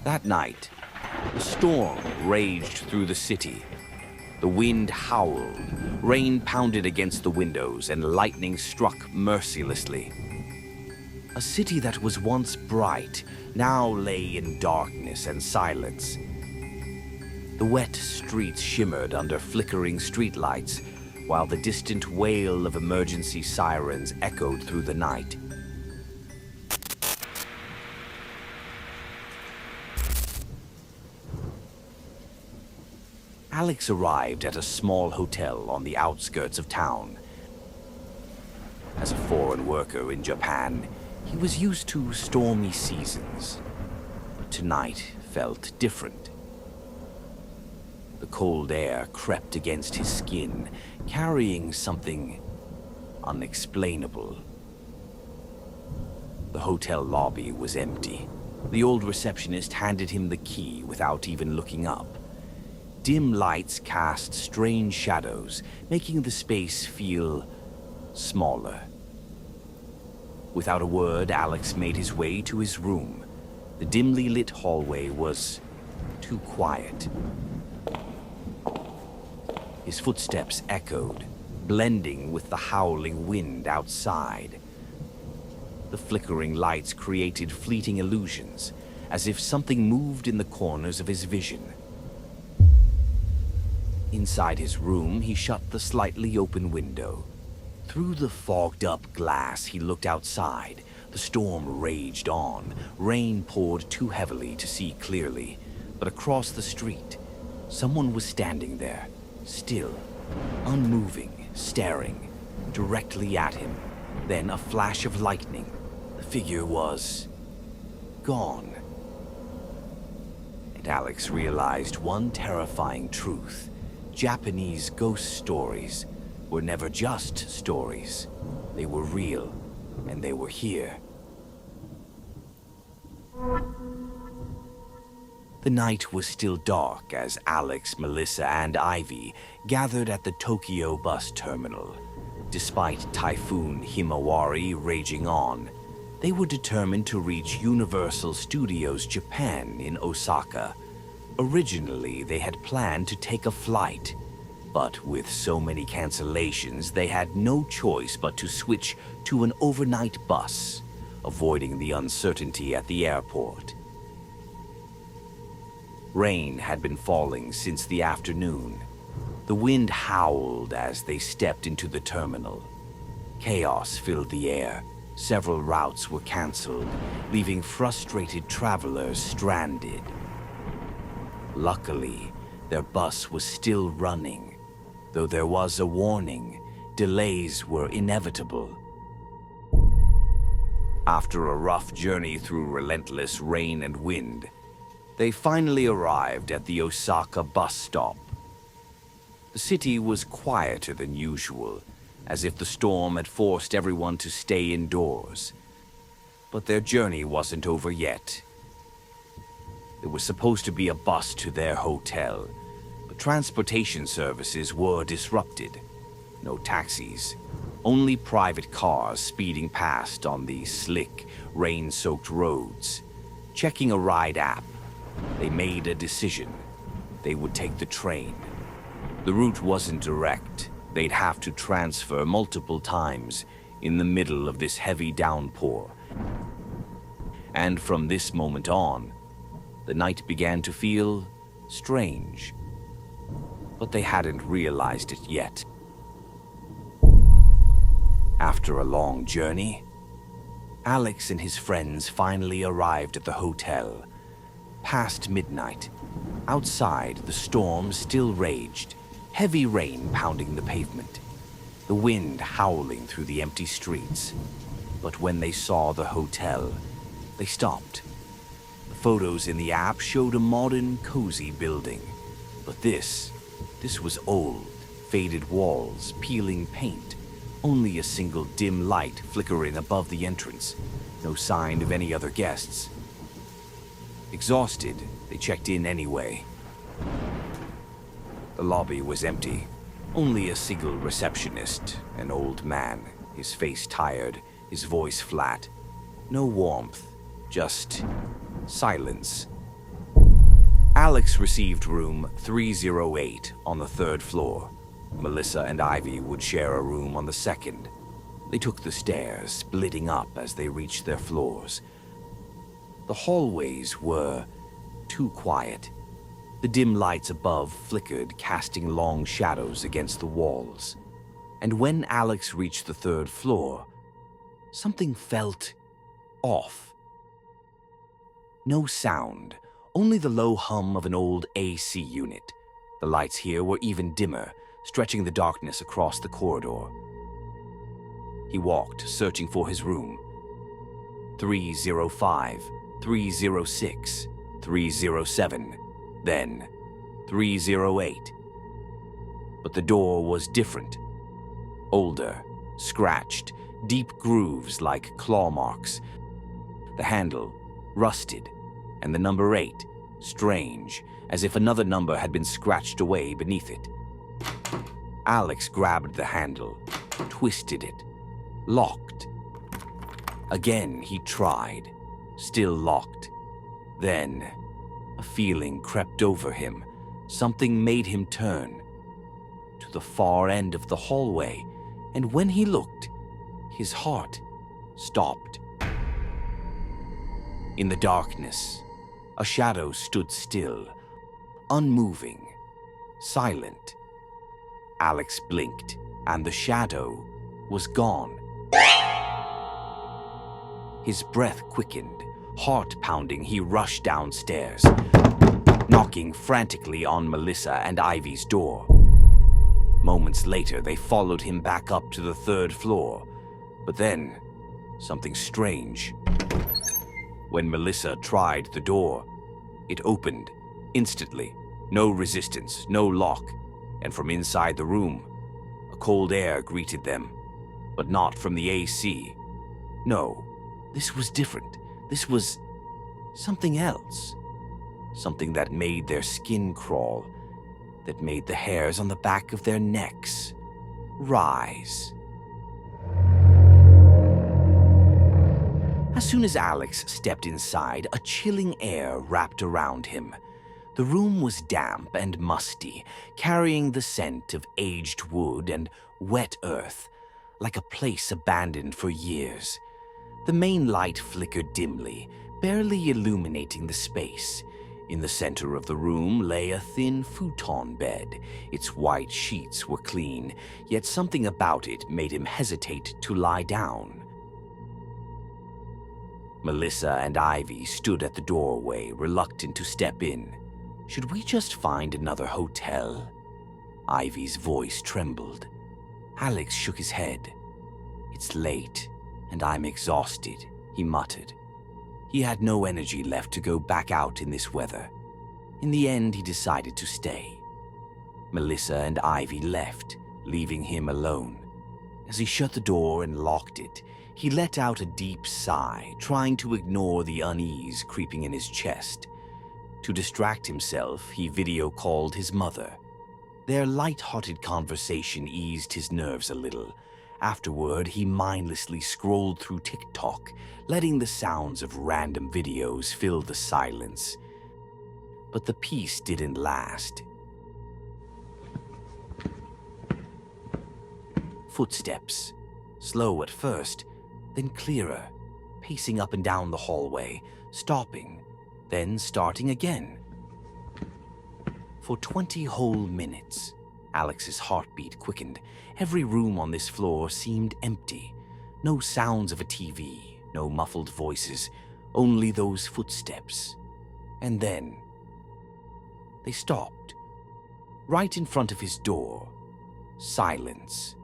That night, a storm raged through the city. The wind howled, rain pounded against the windows, and lightning struck mercilessly. A city that was once bright now lay in darkness and silence. The wet streets shimmered under flickering streetlights, while the distant wail of emergency sirens echoed through the night. Alex arrived at a small hotel on the outskirts of town. As a foreign worker in Japan, he was used to stormy seasons, but tonight felt different. The cold air crept against his skin, carrying something unexplainable. The hotel lobby was empty. The old receptionist handed him the key without even looking up. Dim lights cast strange shadows, making the space feel smaller. Without a word, Alex made his way to his room. The dimly lit hallway was too quiet. His footsteps echoed, blending with the howling wind outside. The flickering lights created fleeting illusions, as if something moved in the corners of his vision. Inside his room, he shut the slightly open window. Through the fogged-up glass, he looked outside. The storm raged on. Rain poured too heavily to see clearly. But across the street, someone was standing there, still, unmoving, staring directly at him. Then a flash of lightning. The figure was gone. And Alex realized one terrifying truth. Japanese ghost stories were never just stories. They were real, and they were here. The night was still dark as Alex, Melissa, and Ivy gathered at the Tokyo bus terminal. Despite Typhoon Himawari raging on, they were determined to reach Universal Studios Japan in Osaka. Originally, they had planned to take a flight, but with so many cancellations, they had no choice but to switch to an overnight bus, avoiding the uncertainty at the airport. Rain had been falling since the afternoon. The wind howled as they stepped into the terminal. Chaos filled the air. Several routes were canceled, leaving frustrated travelers stranded. Luckily, their bus was still running. Though there was a warning, delays were inevitable. After a rough journey through relentless rain and wind, they finally arrived at the Osaka bus stop. The city was quieter than usual, as if the storm had forced everyone to stay indoors. But their journey wasn't over yet. There was supposed to be a bus to their hotel, but transportation services were disrupted. No taxis, only private cars speeding past on the slick, rain-soaked roads. Checking a ride app, they made a decision. They would take the train. The route wasn't direct. They'd have to transfer multiple times in the middle of this heavy downpour. And from this moment on, the night began to feel strange, but they hadn't realized it yet. After a long journey, Alex and his friends finally arrived at the hotel. Past midnight, outside the storm still raged, heavy rain pounding the pavement, the wind howling through the empty streets. But when they saw the hotel, they stopped. Photos in the app showed a modern, cozy building. But this was old, faded walls, peeling paint, only a single dim light flickering above the entrance, no sign of any other guests. Exhausted, they checked in anyway. The lobby was empty, only a single receptionist, an old man, his face tired, his voice flat. No warmth, just silence. Alex received room 308 on the third floor. Melissa and Ivy would share a room on the second. They took the stairs, splitting up as they reached their floors. The hallways were too quiet. The dim lights above flickered, casting long shadows against the walls. And when Alex reached the third floor, something felt off. No sound, only the low hum of an old AC unit. The lights here were even dimmer, stretching the darkness across the corridor. He walked, searching for his room. 305, 306, 307, then 308. But the door was different. Older, scratched, deep grooves like claw marks. The handle rusted, and the number 8 strange, as if another number had been scratched away beneath it. Alex grabbed the handle, twisted it, locked. Again he tried, still locked. Then a feeling crept over him. Something made him turn to the far end of the hallway, and when he looked, his heart stopped. In the darkness, a shadow stood still, unmoving, silent. Alex blinked, and the shadow was gone. His breath quickened, heart pounding. He rushed downstairs, knocking frantically on Melissa and Ivy's door. Moments later, they followed him back up to the third floor. But then, something strange. When Melissa tried the door, it opened instantly. No resistance, no lock. And from inside the room, a cold air greeted them. But not from the AC. No, this was different. This was something else. Something that made their skin crawl, that made the hairs on the back of their necks rise. As soon as Alex stepped inside, a chilling air wrapped around him. The room was damp and musty, carrying the scent of aged wood and wet earth, like a place abandoned for years. The main light flickered dimly, barely illuminating the space. In the center of the room lay a thin futon bed. Its white sheets were clean, yet something about it made him hesitate to lie down. Melissa and Ivy stood at the doorway, reluctant to step in. Should we just find another hotel? Ivy's voice trembled. Alex shook his head. It's late, and I'm exhausted, he muttered. He had no energy left to go back out in this weather. In the end, he decided to stay. Melissa and Ivy left, leaving him alone. As he shut the door and locked it, he let out a deep sigh, trying to ignore the unease creeping in his chest. To distract himself, he video called his mother. Their light-hearted conversation eased his nerves a little. Afterward, he mindlessly scrolled through TikTok, letting the sounds of random videos fill the silence. But the peace didn't last. Footsteps, slow at first, then clearer, pacing up and down the hallway, stopping, then starting again. For 20 whole minutes, Alex's heartbeat quickened. Every room on this floor seemed empty. No sounds of a TV, no muffled voices, only those footsteps. And then, they stopped. Right in front of his door, silence.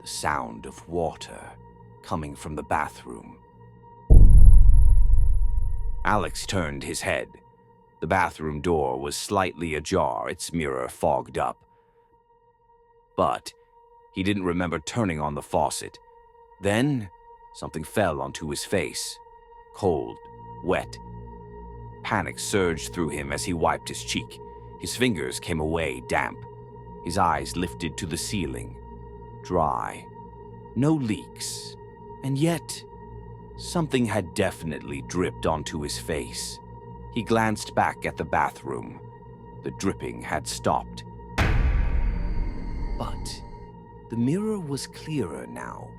The sound of water coming from the bathroom. Alex turned his head. The bathroom door was slightly ajar, its mirror fogged up. But he didn't remember turning on the faucet. Then, something fell onto his face. Cold, wet. Panic surged through him as he wiped his cheek. His fingers came away damp. His eyes lifted to the ceiling. Dry. No leaks. And yet, Something had definitely dripped onto his face. He glanced back at the bathroom. The dripping had stopped. But the mirror was clearer now,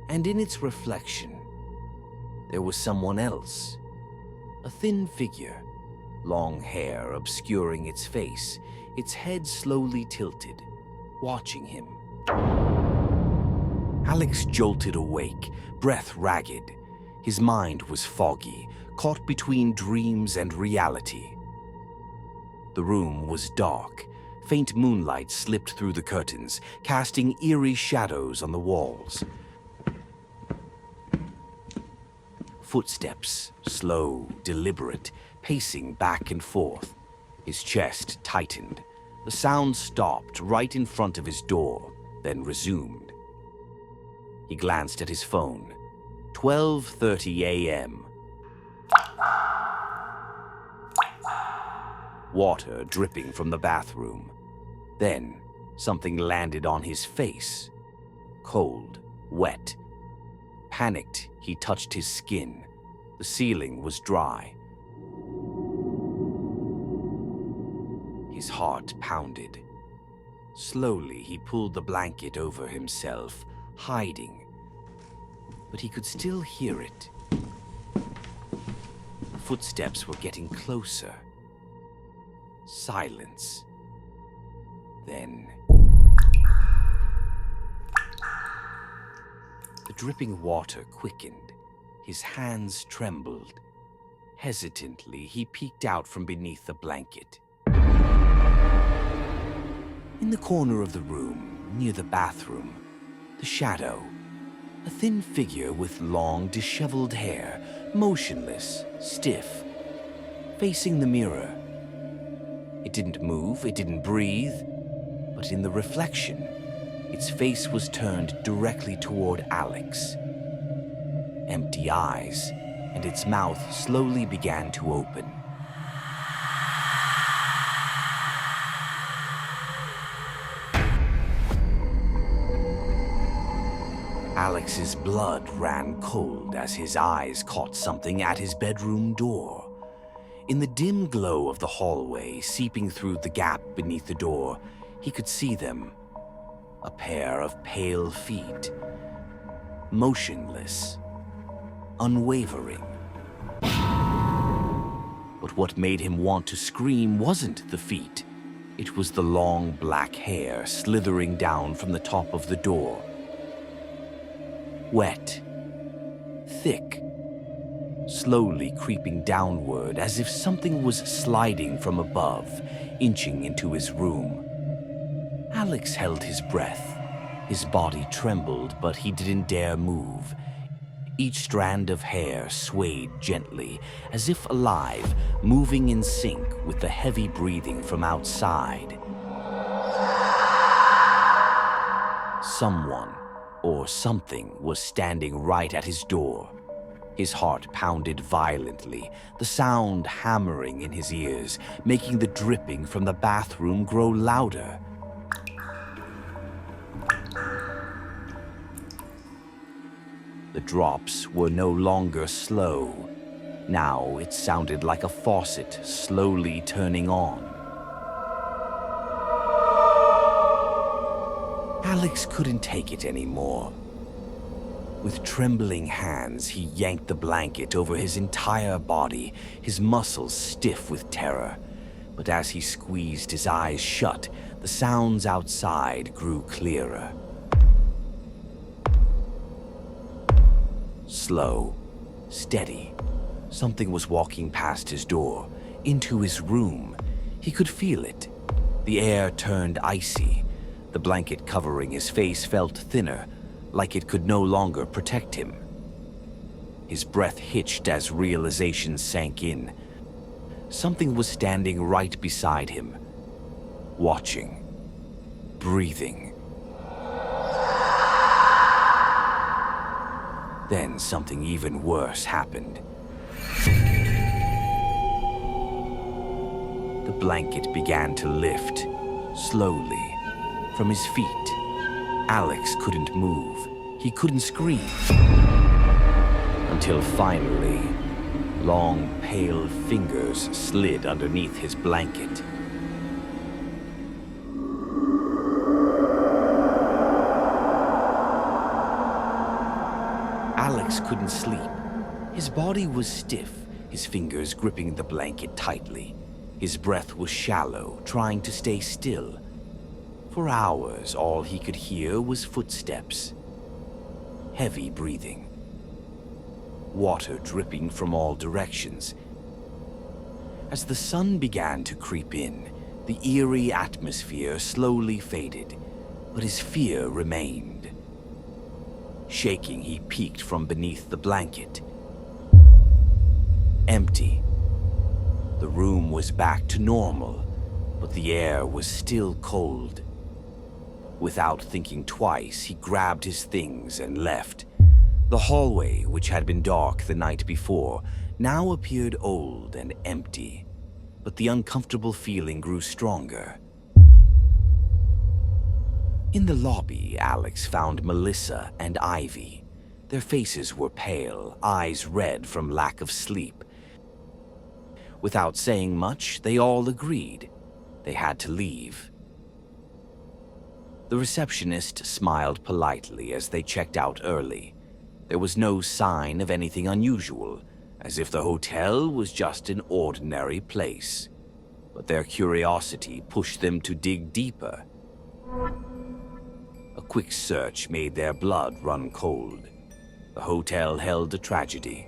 and in its reflection, there was someone else. A thin figure, long hair obscuring its face, its head slowly tilted, watching him. Alex jolted awake, breath ragged. His mind was foggy, caught between dreams and reality. The room was dark. Faint moonlight slipped through the curtains, casting eerie shadows on the walls. Footsteps, slow, deliberate, pacing back and forth. His chest tightened. The sound stopped right in front of his door, then resumed. He glanced at his phone. 12:30 a.m. Water dripping from the bathroom. Then, something landed on his face. Cold, wet. Panicked, he touched his skin. The ceiling was dry. His heart pounded. Slowly, he pulled the blanket over himself, hiding. But he could still hear it. Footsteps were getting closer. Silence. Then... the dripping water quickened. His hands trembled. Hesitantly, he peeked out from beneath the blanket. In the corner of the room, near the bathroom, the shadow. A thin figure with long, disheveled hair, motionless, stiff, facing the mirror. It didn't move, it didn't breathe, but in the reflection, its face was turned directly toward Alex. Empty eyes, and its mouth slowly began to open. Alex's blood ran cold as his eyes caught something at his bedroom door. In the dim glow of the hallway seeping through the gap beneath the door, he could see them. A pair of pale feet. Motionless. Unwavering. But what made him want to scream wasn't the feet. It was the long black hair slithering down from the top of the door. Wet, thick, slowly creeping downward as if something was sliding from above, inching into his room. Alex held his breath. His body trembled, but he didn't dare move. Each strand of hair swayed gently, as if alive, moving in sync with the heavy breathing from outside. Someone or something was standing right at his door. His heart pounded violently, the sound hammering in his ears, making the dripping from the bathroom grow louder. The drops were no longer slow. Now it sounded like a faucet slowly turning on. Alex couldn't take it anymore. With trembling hands, he yanked the blanket over his entire body, his muscles stiff with terror. But as he squeezed his eyes shut, the sounds outside grew clearer. Slow, steady. Something was walking past his door, into his room. He could feel it. The air turned icy. The blanket covering his face felt thinner, like it could no longer protect him. His breath hitched as realization sank in. Something was standing right beside him, watching, breathing. Then something even worse happened. The blanket began to lift, slowly, from his feet. Alex couldn't move. He couldn't scream. Until finally, long, pale fingers slid underneath his blanket. Alex couldn't sleep. His body was stiff, his fingers gripping the blanket tightly. His breath was shallow, trying to stay still. For hours, all he could hear was footsteps, heavy breathing, water dripping from all directions. As the sun began to creep in, the eerie atmosphere slowly faded, but his fear remained. Shaking, he peeked from beneath the blanket. Empty. The room was back to normal, but the air was still cold. Without thinking twice, he grabbed his things and left. The hallway, which had been dark the night before, now appeared old and empty, but the uncomfortable feeling grew stronger. In the lobby, Alex found Melissa and Ivy. Their faces were pale, eyes red from lack of sleep. Without saying much, they all agreed. They had to leave. The receptionist smiled politely as they checked out early. There was no sign of anything unusual, as if the hotel was just an ordinary place. But their curiosity pushed them to dig deeper. A quick search made their blood run cold. The hotel held a tragedy.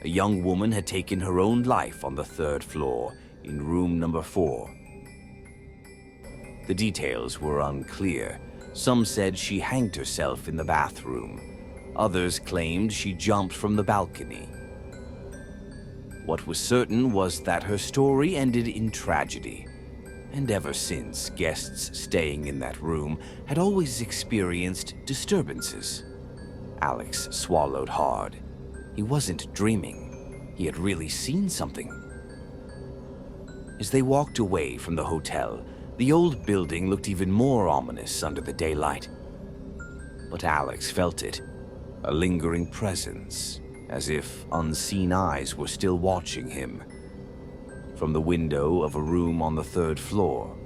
A young woman had taken her own life on the 3rd floor, in room number 4. The details were unclear. Some said she hanged herself in the bathroom. Others claimed she jumped from the balcony. What was certain was that her story ended in tragedy. And ever since, guests staying in that room had always experienced disturbances. Alex swallowed hard. He wasn't dreaming. He had really seen something. As they walked away from the hotel, the old building looked even more ominous under the daylight. But Alex felt it, a lingering presence, as if unseen eyes were still watching him from the window of a room on the 3rd floor.